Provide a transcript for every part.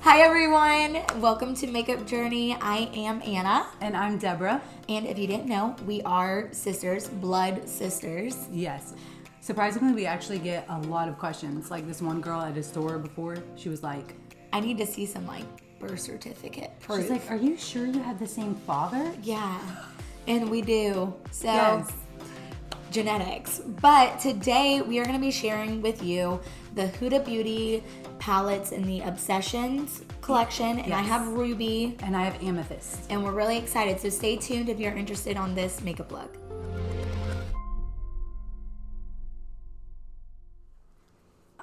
Hi everyone, welcome to Makeup Journey. I am Anna. And I'm Deborah. And if you didn't know, we are sisters, blood sisters. Yes. Surprisingly, we actually get a lot of questions. Like this one girl at a store before, she was like, I need to see some birth certificate proof. She's like, are you sure you have the same father? Yeah, and we do. So, yes. Genetics. But today we are going to be sharing with you the Huda Beauty palettes in the Obsessions collection. And I have Ruby. And I have Amethyst. And we're really excited. So stay tuned if you're interested on this makeup look.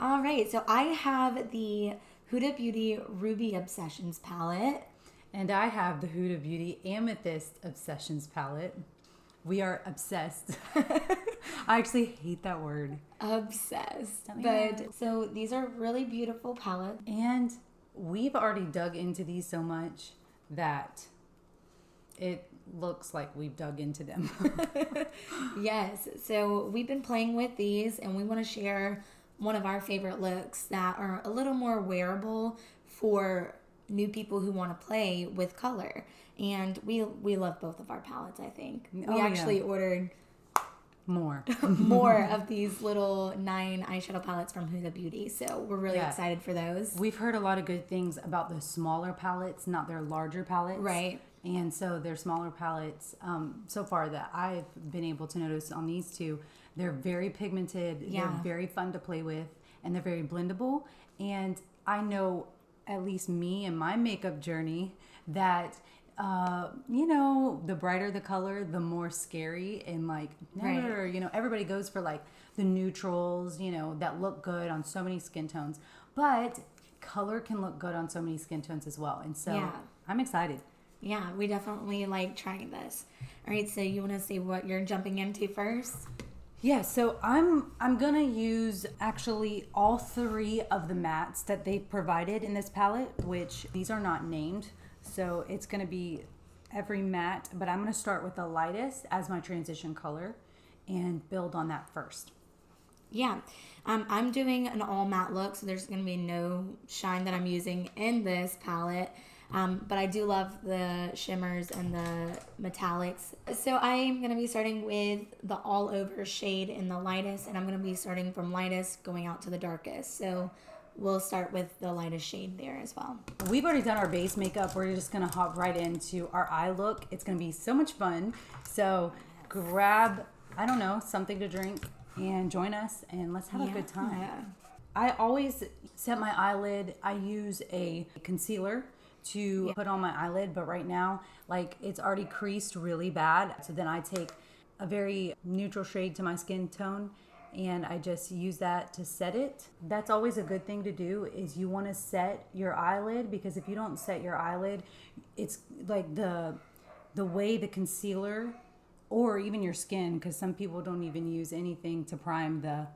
All right, so I have the Huda Beauty Ruby Obsessions palette. And I have the Huda Beauty Amethyst Obsessions palette. We are obsessed. I actually hate that word. Obsessed. But so these are really beautiful palettes. And we've already dug into these so much that it looks like we've dug into them. Yes. So we've been playing with these and we want to share one of our favorite looks that are a little more wearable for new people who want to play with color. And we love both of our palettes, I think. We actually ordered more of these little 9 eyeshadow palettes from Huda Beauty. So we're really excited for those. We've heard a lot of good things about the smaller palettes, not their larger palettes. Right. And so their smaller palettes, so far that I've been able to notice on these two, they're very pigmented, they're very fun to play with, and they're very blendable. And I know, at least me and my makeup journey, that the brighter the color, the more scary and everybody goes for the neutrals, that look good on so many skin tones. But color can look good on so many skin tones as well. And so I'm excited. Yeah, we definitely like trying this. All right, so you want to see what you're jumping into first? Yeah, so I'm gonna use actually all 3 of the mattes that they provided in this palette, which these are not named. So it's gonna be every matte, but I'm gonna start with the lightest as my transition color and build on that first. Yeah, I'm doing an all matte look, so there's gonna be no shine that I'm using in this palette. But I do love the shimmers and the metallics. So I'm going to be starting with the all over shade in the lightest, and I'm going to be starting from lightest going out to the darkest. So we'll start with the lightest shade there as well. We've already done our base makeup. We're just going to hop right into our eye look. It's going to be so much fun. So grab, something to drink and join us and let's have a good time. I always set my eyelid. I use a concealer to put on my eyelid, but right now it's already creased really bad, so then I take a very neutral shade to my skin tone and I just use that to set it. That's always a good thing to do, is you want to set your eyelid, because if you don't set your eyelid, it's like the way the concealer or even your skin, because some people don't even use anything to prime the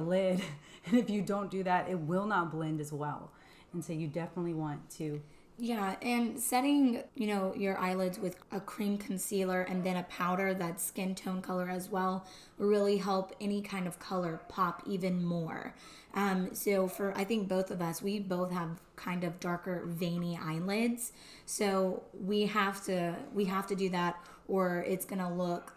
lid, and if you don't do that, it will not blend as well. And so you definitely want to. Yeah, and setting, your eyelids with a cream concealer and then a powder that's skin tone color as well will really help any kind of color pop even more. So for, I think both of us, we both have kind of darker veiny eyelids. So we have to do that, or it's going to look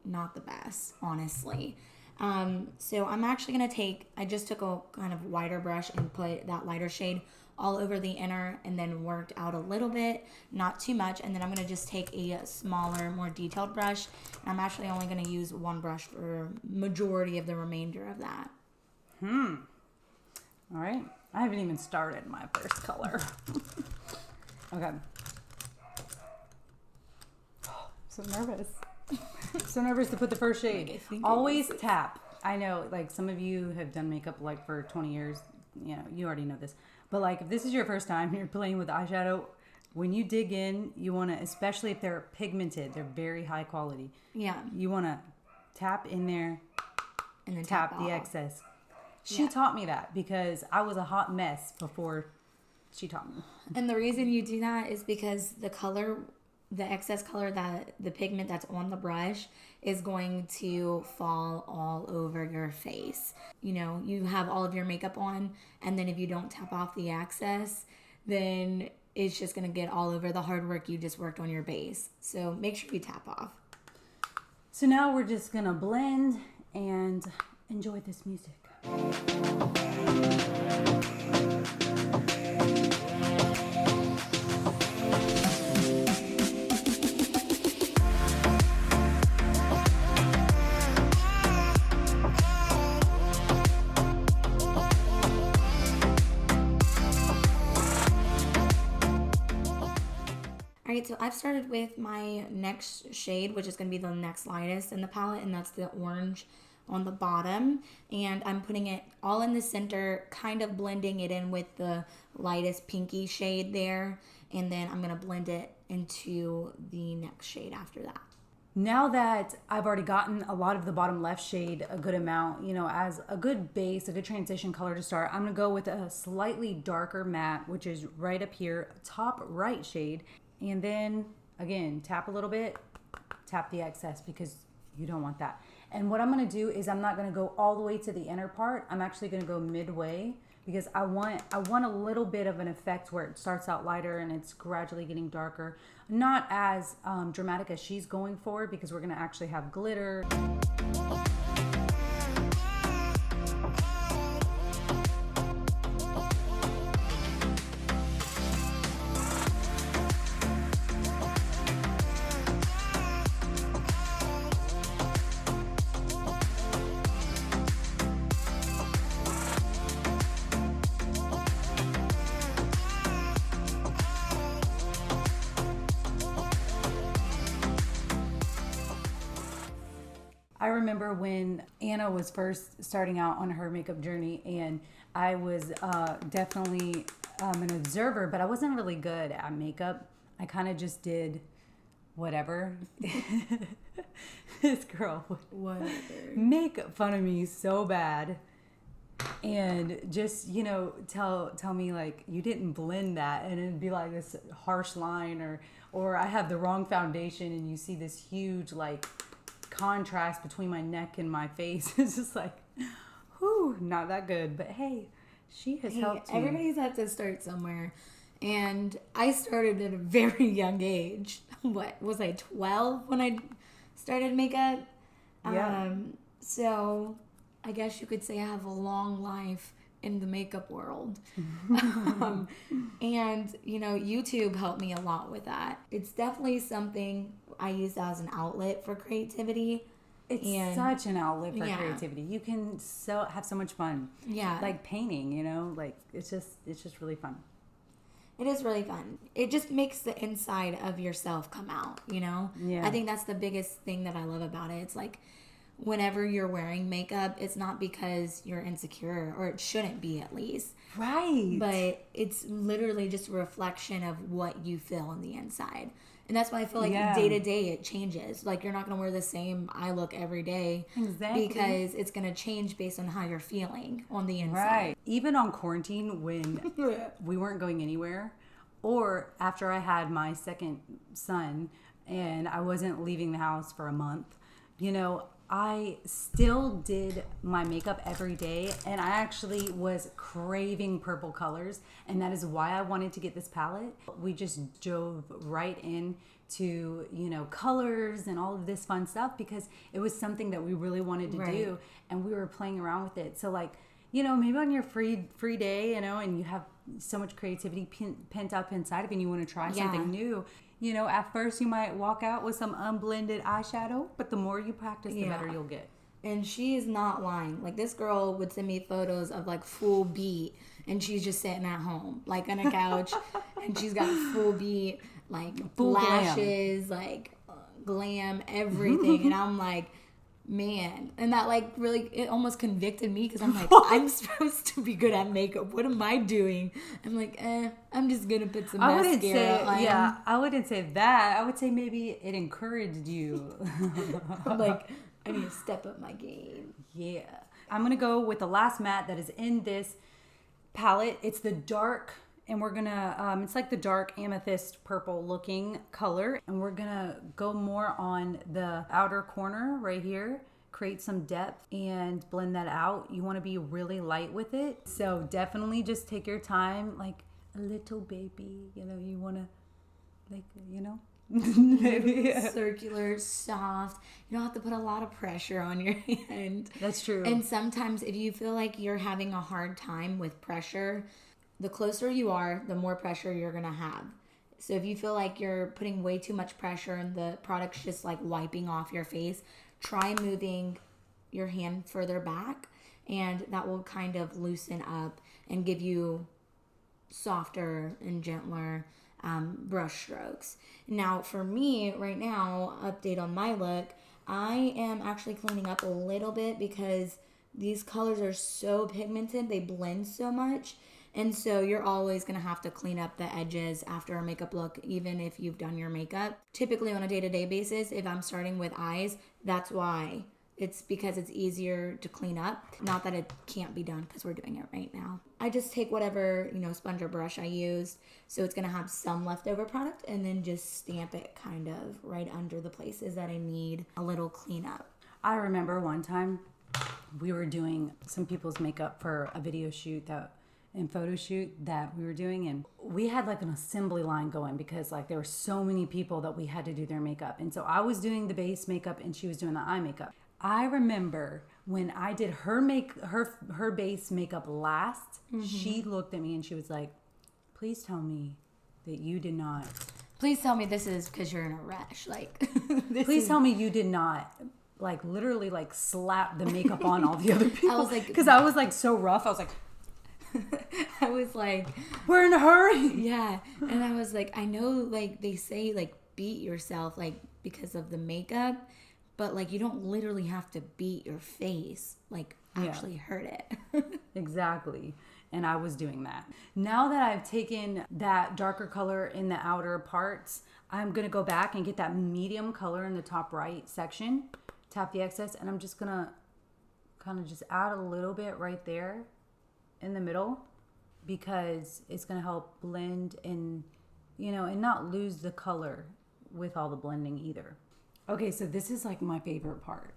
not the best, honestly. So I'm actually going to I just took a kind of wider brush and put that lighter shade all over the inner and then worked out a little bit, not too much. And then I'm going to just take a smaller, more detailed brush. And I'm actually only going to use one brush for majority of the remainder of that. All right. I haven't even started my first color. Okay. So nervous. So nervous to put the first shade. Always tap. I know, some of you have done makeup for 20 years. You already know this. But if this is your first time, you're playing with eyeshadow, when you dig in, you want to, especially if they're pigmented, they're very high quality. Yeah. You want to tap in there and then tap the excess. She taught me that because I was a hot mess before she taught me. And the reason you do that is because the excess color, that the pigment that's on the brush is going to fall all over your face. You have all of your makeup on, and then if you don't tap off the excess, then it's just going to get all over the hard work you just worked on your base. So make sure you tap off. So now we're just going to blend and enjoy this music. Alright, so I've started with my next shade, which is going to be the next lightest in the palette, and that's the orange on the bottom. And I'm putting it all in the center, kind of blending it in with the lightest pinky shade there. And then I'm going to blend it into the next shade after that. Now that I've already gotten a lot of the bottom left shade, a good amount, as a good base, a good transition color to start, I'm going to go with a slightly darker matte, which is right up here, top right shade. And then, again, tap a little bit, tap the excess because you don't want that. And what I'm going to do is I'm not going to go all the way to the inner part. I'm actually going to go midway because I want a little bit of an effect where it starts out lighter and it's gradually getting darker. Not as dramatic as she's going for because we're going to actually have glitter. I remember when Anna was first starting out on her makeup journey, and I was definitely an observer, but I wasn't really good at makeup. I kind of just did whatever. This girl would make fun of me so bad and just, tell me like, you didn't blend that, and it'd be like this harsh line, or I have the wrong foundation and you see this huge like contrast between my neck and my face. It's just like, whew, not that good. But hey, she has helped me. Everybody's had to start somewhere. And I started at a very young age. What was I, 12 when I started makeup? Yeah. So I guess you could say I have a long life in the makeup world. And YouTube helped me a lot with that. It's definitely something I use as an outlet for creativity. It's such an outlet for creativity. You can have so much fun. Yeah. Like painting, like it's just really fun. It is really fun. It just makes the inside of yourself come out, Yeah. I think that's the biggest thing that I love about it. It's like, whenever you're wearing makeup, it's not because you're insecure, or it shouldn't be at least. Right. But it's literally just a reflection of what you feel on the inside. And that's why I feel like day to day it changes. Like, you're not going to wear the same eye look every day. Exactly. Because it's going to change based on how you're feeling on the inside. Right. Even on quarantine when we weren't going anywhere, or after I had my second son and I wasn't leaving the house for a month, I still did my makeup every day, and I actually was craving purple colors, and that is why I wanted to get this palette. We just dove right into, colors and all of this fun stuff because it was something that we really wanted to do, and we were playing around with it. So like, maybe on your free day, and you have so much creativity pent up inside of you and you want to try something new. At first you might walk out with some unblended eyeshadow, but the more you practice, the better you'll get. And she is not lying. Like, this girl would send me photos of like full beat, and she's just sitting at home, like on a couch, and she's got full beat, like full lashes, like glam, everything. And I'm like, man, and that like really, it almost convicted me because I'm like, I'm supposed to be good at makeup. What am I doing? I'm like, I'm just gonna put some mascara on. Yeah, I wouldn't say that. I would say maybe it encouraged you. I'm like, I need to step up my game. Yeah, I'm gonna go with the last matte that is in this palette. It's the dark. And we're gonna, it's like the dark amethyst purple looking color. And we're gonna go more on the outer corner right here, create some depth and blend that out. You wanna be really light with it. So definitely just take your time. Like, a little baby, you want to, like, maybe. Circular, soft. You don't have to put a lot of pressure on your hand. That's true. And sometimes if you feel like you're having a hard time with pressure, the closer you are, the more pressure you're going to have. So if you feel like you're putting way too much pressure and the product's just like wiping off your face, try moving your hand further back, and that will kind of loosen up and give you softer and gentler brush strokes. Now for me right now, update on my look, I am actually cleaning up a little bit because these colors are so pigmented, they blend so much. And so you're always going to have to clean up the edges after a makeup look, even if you've done your makeup. Typically on a day-to-day basis, if I'm starting with eyes, that's why. It's because it's easier to clean up. Not that it can't be done because we're doing it right now. I just take whatever, sponge or brush I used. So it's going to have some leftover product and then just stamp it kind of right under the places that I need a little cleanup. I remember one time we were doing some people's makeup for a video shoot and photo shoot that we were doing, and we had like an assembly line going because like there were so many people that we had to do their makeup. And so I was doing the base makeup and she was doing the eye makeup. I remember when I did her base makeup last, she looked at me and she was like, please tell me that you did not. Please tell me this is because you're in a rush. Like, please tell me you did not like literally like slap the makeup on all the other people. I was like, because I was like so rough. I was like, I was like, we're in a hurry. Yeah. And I was like, I know like they say like beat yourself like because of the makeup, but like you don't literally have to beat your face, like actually hurt it. Exactly. And I was doing that. Now that I've taken that darker color in the outer parts, I'm going to go back and get that medium color in the top right section, tap the excess, and I'm just going to kind of just add a little bit right there in the middle, because it's going to help blend and and not lose the color with all the blending either. Okay, so this is like my favorite part.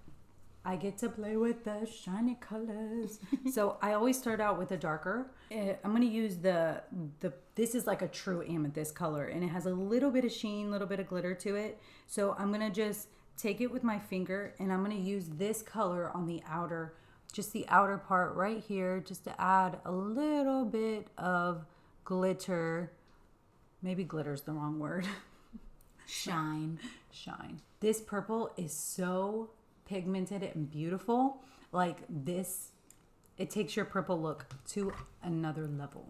I get to play with the shiny colors. So I always start out with a darker. I'm going to use this is like a true amethyst color, and it has a little bit of sheen, a little bit of glitter to it. So I'm going to just take it with my finger, and I'm going to use this color on the outer, just the outer part right here, just to add a little bit of glitter. Maybe glitter's the wrong word. Shine. This purple is so pigmented and beautiful. Like this, it takes your purple look to another level.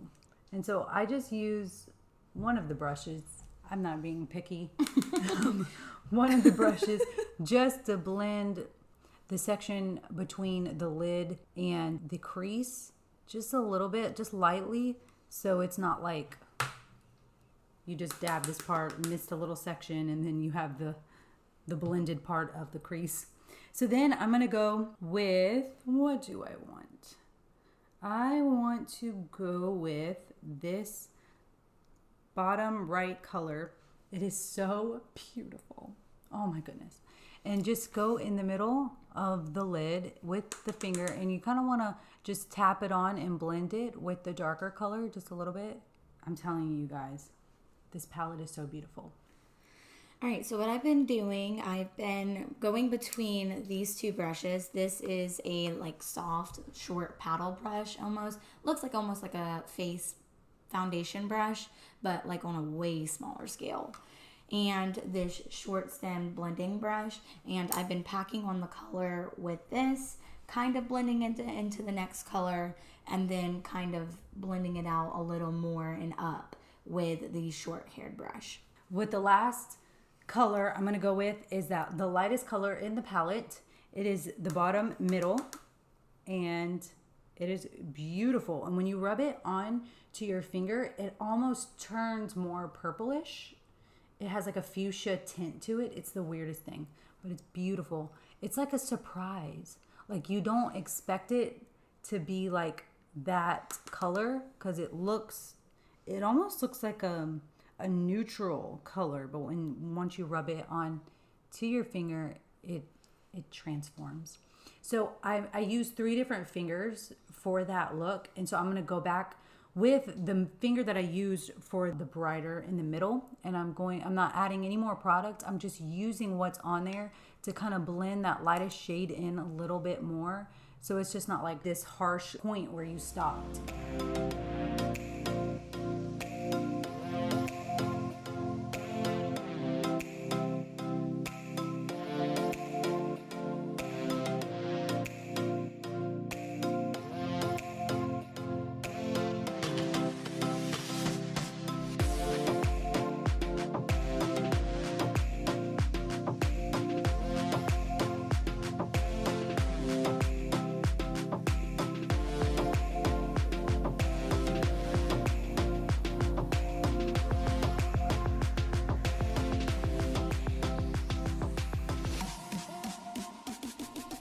And so I just use one of the brushes. I'm not being picky. One of the brushes just to blend the section between the lid and the crease just a little bit, just lightly, so it's not like you just dab this part, missed a little section, and then you have the blended part of the crease. So then I'm going to go with, what do I want? I want to go with this bottom right color. It is so beautiful. Oh my goodness. And just go in the middle of the lid with the finger, and you kind of want to just tap it on and blend it with the darker color just a little bit. I'm telling you guys, this palette is so beautiful. All right, so what I've been doing, I've been going between these two brushes. This is a like soft, short paddle brush almost. Looks like almost like a face foundation brush, but like on a way smaller scale. And this short stem blending brush, and I've been packing on the color with this, kind of blending it into the next color, and then kind of blending it out a little more and up with the short-haired brush. With the last color I'm going to go with is that the lightest color in the palette. It is the bottom middle, and it is beautiful. And when you rub it on to your finger, it almost turns more purplish. It has like a fuchsia tint to it. It's the weirdest thing, but it's beautiful. It's like a surprise. Like you don't expect it to be like that color, because it almost looks like a neutral color, but once you rub it on to your finger, it transforms. So I use 3 different fingers for that look, and so I'm going to go back with the finger that I used for the brighter in the middle, and I'm not adding any more product. I'm just using what's on there to kind of blend that lightest shade in a little bit more. So it's just not like this harsh point where you stopped.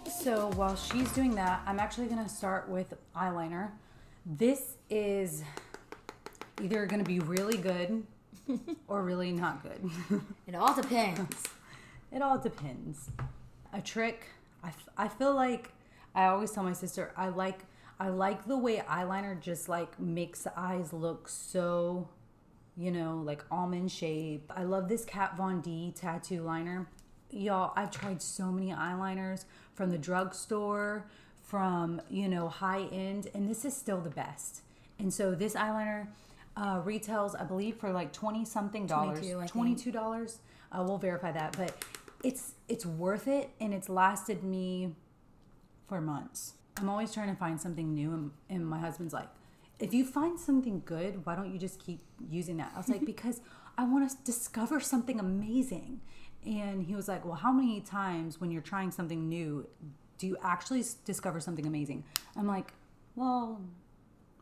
So while she's doing that, I'm actually going to start with eyeliner. This is either going to be really good or really not good. It all depends. It all depends. A trick, I feel like I always tell my sister, I like the way eyeliner just like makes the eyes look so, like almond shape. I love this Kat Von D tattoo liner. Y'all, I've tried so many eyeliners from the drugstore, from, high end, and this is still the best. And so this eyeliner retails, I believe, for like $20-something. $22. We'll verify that, but it's worth it, and it's lasted me for months. I'm always trying to find something new, and my husband's like, if you find something good, why don't you just keep using that? I was like, because I want to discover something amazing. And he was like, well, how many times when you're trying something new do you actually discover something amazing? I'm like, well,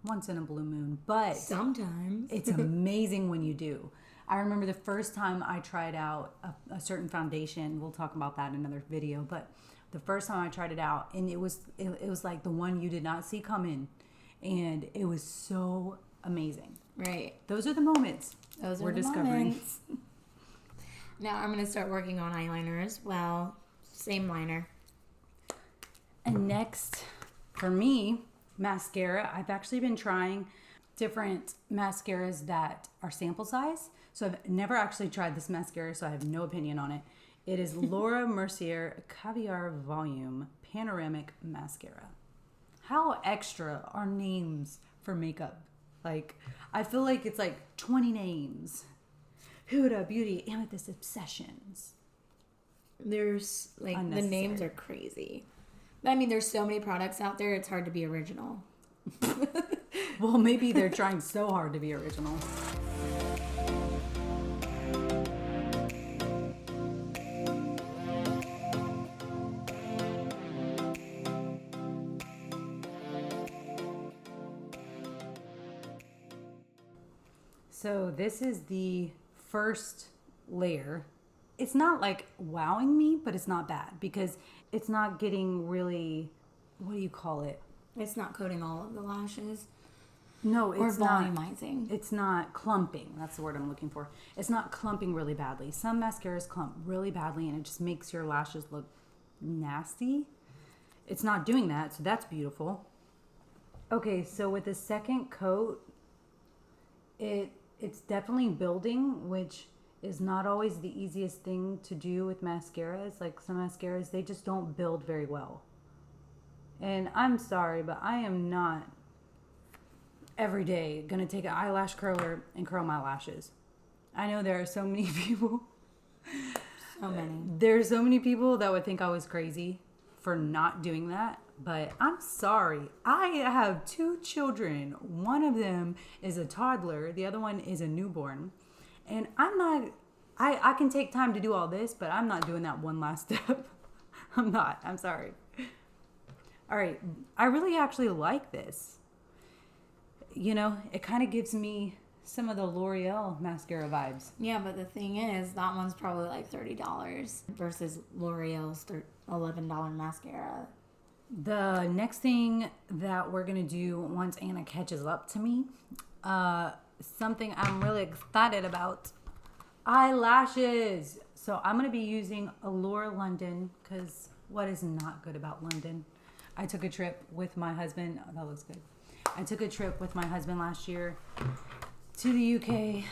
once in a blue moon, but sometimes it's amazing when you do. I remember the first time I tried out a certain foundation. We'll talk about that in another video, but the first time I tried it out, and it was like the one you did not see coming, and it was so amazing. Right. Those are the moments we're discovering. Now I'm going to start working on eyeliner as well. Same liner. And next, for me, mascara. I've actually been trying different mascaras that are sample size. So I've never actually tried this mascara, so I have no opinion on it. It is Laura Mercier Caviar Volume Panoramic Mascara. How extra are names for makeup? Like, I feel like it's like 20 names. Huda Beauty Amethyst Obsessions. There's like the names are crazy. I mean, there's so many products out there, it's hard to be original. Well, maybe they're trying so hard to be original. So this is the first layer. It's not like wowing me, but it's not bad because it's not getting really, what do you call it? It's not coating all of the lashes. No, it's not volumizing. It's not clumping. That's the word I'm looking for. It's not clumping really badly. Some mascaras clump really badly and it just makes your lashes look nasty. It's not doing that, so that's beautiful. Okay, so with the second coat, it's definitely building, which is not always the easiest thing to do with mascaras. Like some mascaras, they just don't build very well. And I'm sorry, but I am not every day gonna take an eyelash curler and curl my lashes. I know there are so many people. So many. There's so many people that would think I was crazy for not doing that. But I'm sorry. I have 2 children. One of them is a toddler. The other one is a newborn. And I can take time to do all this, but I'm not doing that one last step. I'm not. I'm sorry. All right. I really actually like this. It kind of gives me some of the L'Oreal mascara vibes. Yeah, but the thing is, that one's probably like $30 versus L'Oreal's $11 mascara. The next thing that we're going to do once Anna catches up to me, something I'm really excited about, eyelashes. So I'm going to be using Allure London because what is not good about London? I took a trip with my husband. Oh, that looks good. I took a trip with my husband last year to the UK.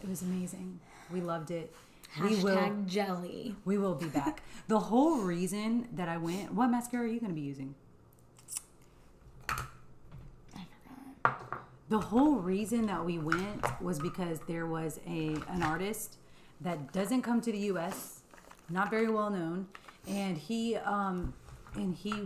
It was amazing. We loved it. Hashtag jelly. We will be back. The whole reason that I went... What mascara are you going to be using? I forgot. The whole reason that we went was because there was an artist that doesn't come to the U.S., not very well known, and he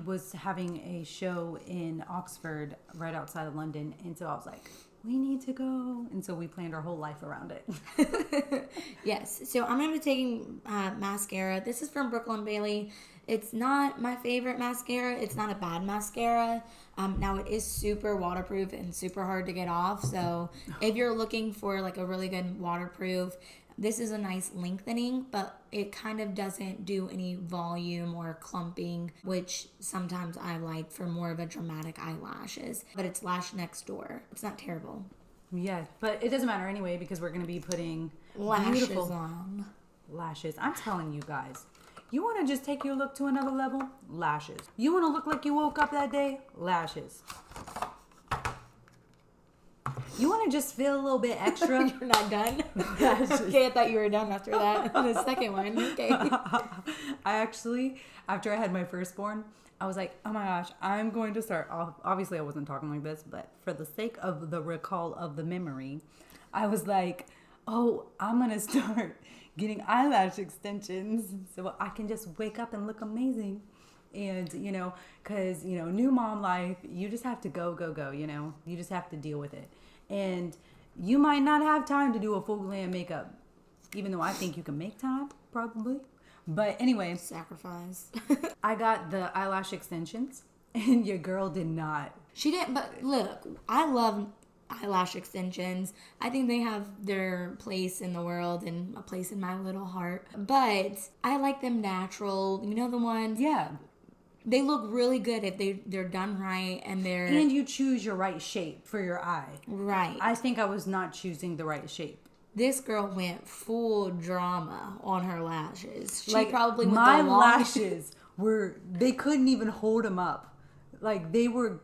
was having a show in Oxford right outside of London, and so I was like, we need to go, and so we planned our whole life around it. Yes, so I'm going to be taking mascara. This is from Brooklyn Bailey. It's not my favorite mascara. It's not a bad mascara. Now it is super waterproof and super hard to get off, so if you're looking for like a really good waterproof, this is a nice lengthening, but it kind of doesn't do any volume or clumping, which sometimes I like for more of a dramatic eyelashes. But it's Lash Next Door. It's not terrible. Yeah, but it doesn't matter anyway because we're going to be putting Lashes beautiful on. lashes. I'm telling you guys, you want to just take your look to another level? Lashes. You want to look like you woke up that day? Lashes. You want to just feel a little bit extra? You're not done? Okay, I thought you were done after that. The second one. Okay. I actually, after I had my firstborn, I was like, oh my gosh, I'm going to start off. Obviously, I wasn't talking like this, but for the sake of the recall of the memory, I was like, oh, I'm going to start getting eyelash extensions so I can just wake up and look amazing. And, because, new mom life, you just have to go, you just have to deal with it. And you might not have time to do a full glam makeup, even though I think you can make time, probably. But anyway. Sacrifice. I got the eyelash extensions, and your girl did not. She didn't, but look, I love eyelash extensions. I think they have their place in the world and a place in my little heart. But I like them natural. You know the ones? Yeah. They look really good if they're done right and they're... And you choose your right shape for your eye. Right. I think I was not choosing the right shape. This girl went full drama on her lashes. She like, probably went my the longest... lashes were... They couldn't even hold them up. Like, they were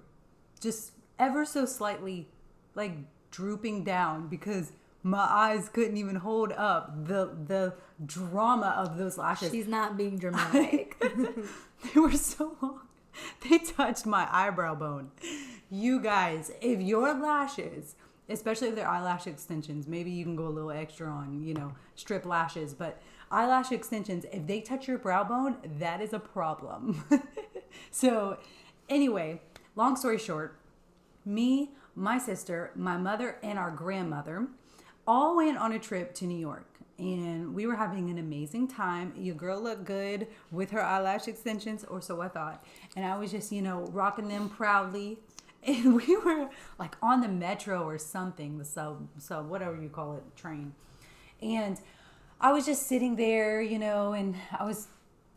just ever so slightly, like, drooping down because my eyes couldn't even hold up the drama of those lashes. She's not being dramatic. They were so long. They touched my eyebrow bone. You guys, if your lashes, especially if they're eyelash extensions, maybe you can go a little extra on, strip lashes. But eyelash extensions, if they touch your brow bone, that is a problem. So anyway, long story short, me, my sister, my mother, and our grandmother all went on a trip to New York. And we were having an amazing time. Your girl looked good with her eyelash extensions, or so I thought. And I was just, rocking them proudly. And we were like on the metro or something, the sub, whatever you call it, train. And I was just sitting there, and I was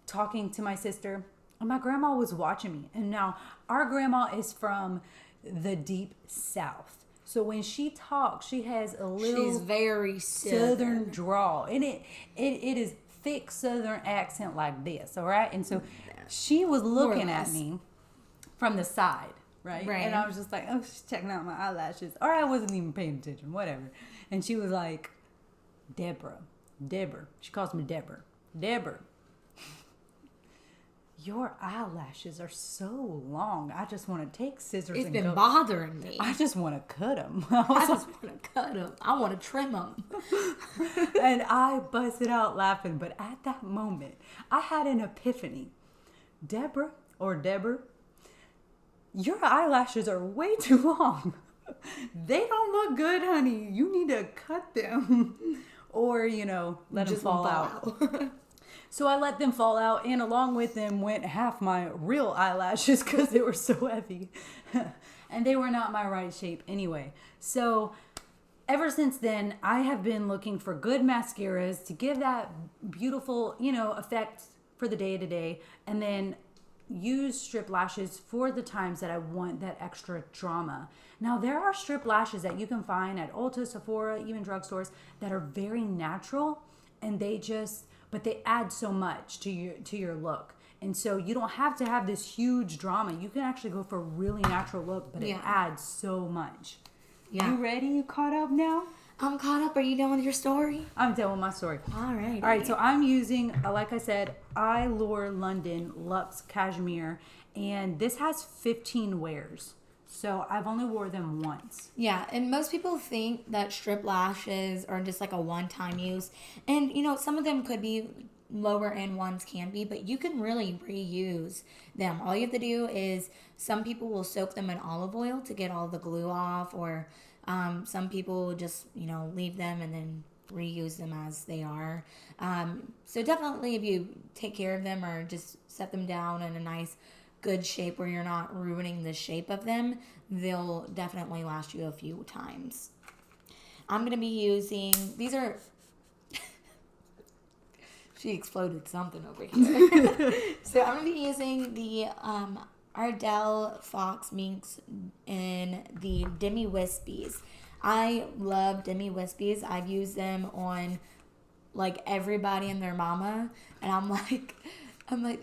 talking to my sister. And my grandma was watching me. And now our grandma is from the deep South. So when she talks, she has a little... She's very southern drawl. And it is thick southern accent like this, all right? And so she was looking at me from the side, right? And I was just like, oh, she's checking out my eyelashes. Or I wasn't even paying attention, whatever. And she was like, Deborah. She calls me Deborah. Your eyelashes are so long. I just want to take scissors It's and been bothering me. I just want to cut them. I just want to cut them. I want to trim them. And I busted out laughing. But at that moment, I had an epiphany. Deborah, your eyelashes are way too long. They don't look good, honey. You need to cut them. Or, let them fall out. So I let them fall out, and along with them went half my real eyelashes because they were so heavy. And they were not my right shape anyway. So ever since then, I have been looking for good mascaras to give that beautiful, effect for the day to day. And then use strip lashes for the times that I want that extra drama. Now, there are strip lashes that you can find at Ulta, Sephora, even drugstores that are very natural, and but they add so much to your look. And so you don't have to have this huge drama. You can actually go for a really natural look, but it adds so much. Yeah. You ready? You caught up now? I'm caught up. Are you done with your story? I'm done with my story. All right. All right, so I'm using, like I said, Lure London Luxe Cashmere, and this has 15 wears. So I've only wore them once. Yeah, and most people think that strip lashes are just like a one-time use. And, you know, some of them could be, lower end ones can be, but you can really reuse them. All you have to do is, some people will soak them in olive oil to get all the glue off, or some people will just, you know, leave them and then reuse them as they are. So definitely if you take care of them or just set them down in a nice good shape where you're not ruining the shape of them, they'll definitely last you a few times. I'm going to be using, these are, she exploded something over here. So I'm going to be using the Ardell Fox Minks in the Demi Wispies. I love Demi Wispies. I've used them on like everybody and their mama, and I'm like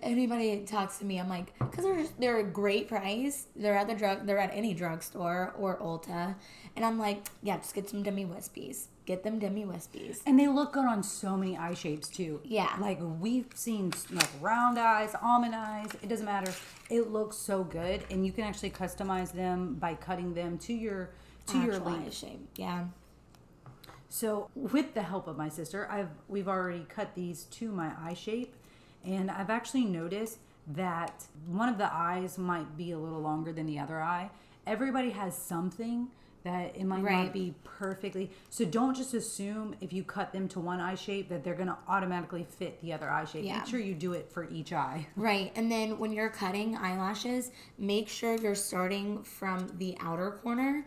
anybody that talks to me, I'm like, because they're a great price. They're at any drugstore or Ulta, and I'm like, yeah, just get some Demi Wispies. Get them Demi Wispies. And they look good on so many eye shapes too. Yeah, like we've seen like round eyes, almond eyes. It doesn't matter. It looks so good, and you can actually customize them by cutting them to your length shape. Yeah. So with the help of my sister, we've already cut these to my eye shape. And I've actually noticed that one of the eyes might be a little longer than the other eye. Everybody has something that it might not be perfectly. So don't just assume if you cut them to one eye shape that they're going to automatically fit the other eye shape. Yeah. Make sure you do it for each eye. Right. And then when you're cutting eyelashes, make sure you're starting from the outer corner.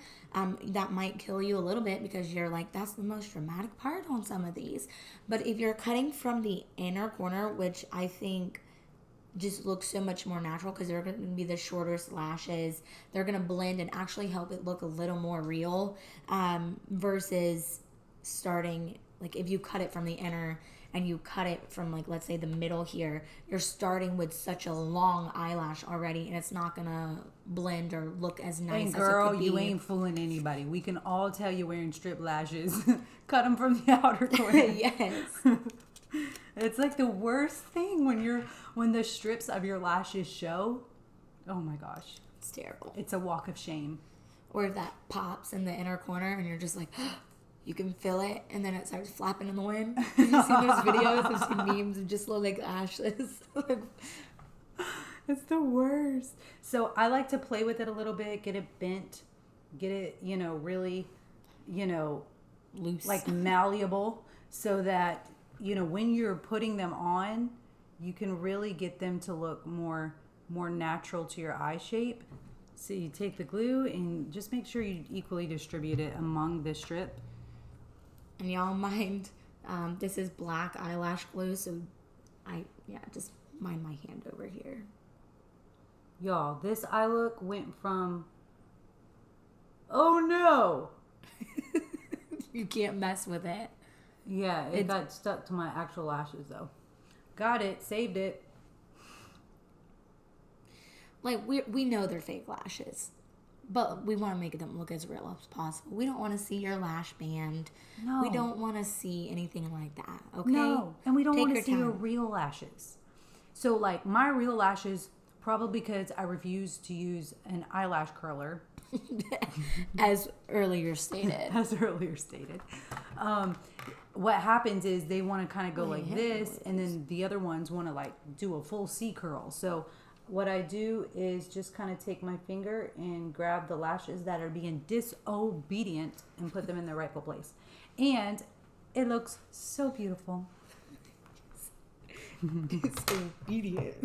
That might kill you a little bit because you're like, that's the most dramatic part on some of these. But if you're cutting from the inner corner, which I think just looks so much more natural because they're going to be the shortest lashes, they're going to blend and actually help it look a little more real, versus starting, like if you cut it from the inner and you cut it from, like, let's say the middle here, you're starting with such a long eyelash already, and it's not gonna blend or look as nice as girl, it could be. you ain't fooling anybody. We can all tell you're wearing strip lashes. Cut them from the outer corner. Yes. It's like the worst thing when the strips of your lashes show. Oh my gosh. It's terrible. It's a walk of shame. Or if that pops in the inner corner and you're just like, you can feel it, and then it starts flapping in the wind. Have you seen those videos? I've seen memes of just little like lashes. It's the worst. So I like to play with it a little bit, get it bent, get it, really, loose, like malleable, so that, when you're putting them on, you can really get them to look more natural to your eye shape. So you take the glue and just make sure you equally distribute it among the strip. And y'all mind, this is black eyelash glue, so just mind my hand over here. Y'all, this eye look went from, oh no! You can't mess with it. Yeah, it got stuck to my actual lashes though. Got it, saved it. Like, we know they're fake lashes, but we want to make them look as real as possible. We don't want to see your lash band. No. We don't want to see anything like that, okay? No, and we don't want to see your real lashes. So, like, my real lashes, probably because I refuse to use an eyelash curler. As earlier stated. What happens is they want to kind of go like this, and then the other ones want to, like, do a full C curl. So what I do is just kind of take my finger and grab the lashes that are being disobedient and put them in their rightful place. And it looks so beautiful. Disobedient.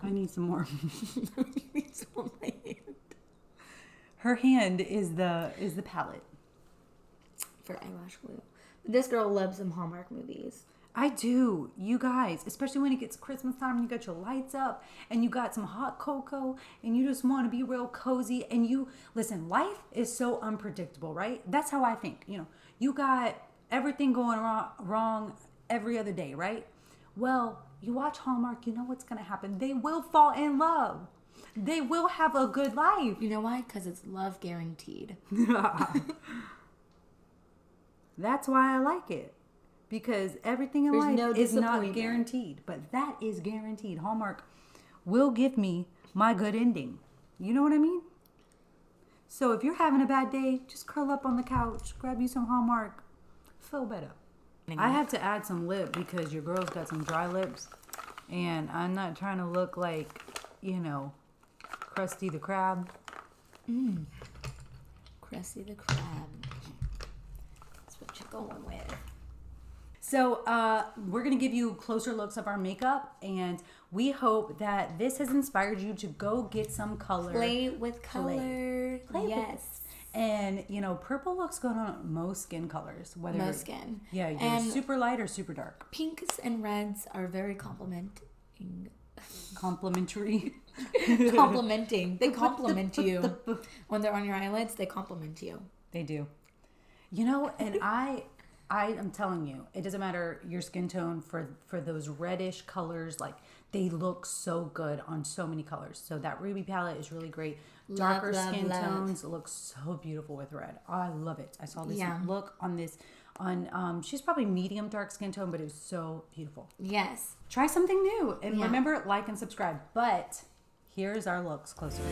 I need some more. Her hand is the palette. For eyelash glue. This girl loves some Hallmark movies. I do. You guys, especially when it gets Christmas time and you got your lights up and you got some hot cocoa and you just want to be real cozy, and listen, life is so unpredictable, right? That's how I think. You got everything going wrong every other day, right? Well, you watch Hallmark, you know what's going to happen. They will fall in love. They will have a good life. You know why? Because it's love guaranteed. That's why I like it. Because everything in There's life no is not disappointment. guaranteed. But that is guaranteed. Hallmark will give me my good ending. You know what I mean? So if you're having a bad day, just curl up on the couch, grab you some Hallmark, feel better. I have to add some lip because your girl's got some dry lips. And I'm not trying to look like, you know, Krusty the Krab. Krusty the Krab. That's what you're going with. So we're going to give you closer looks of our makeup, and we hope that this has inspired you to go get some color. Play with color. Play yes. with. And, you know, purple looks good on most skin colors. Whether Most skin. Yeah, you're And super light or super dark. pinks and reds are very complimenting. Complimentary. Complimenting. They compliment you. When they're on your eyelids, they compliment you. They do. You know, and I am telling you, it doesn't matter your skin tone for those reddish colors. Like, they look so good on so many colors. So that Ruby palette is really great. Darker skin tones look so beautiful with red. Oh, I love it. I saw this look on this she's probably medium dark skin tone, but it was so beautiful. Yes. Try something new, and remember, like and subscribe. But here's our looks closer.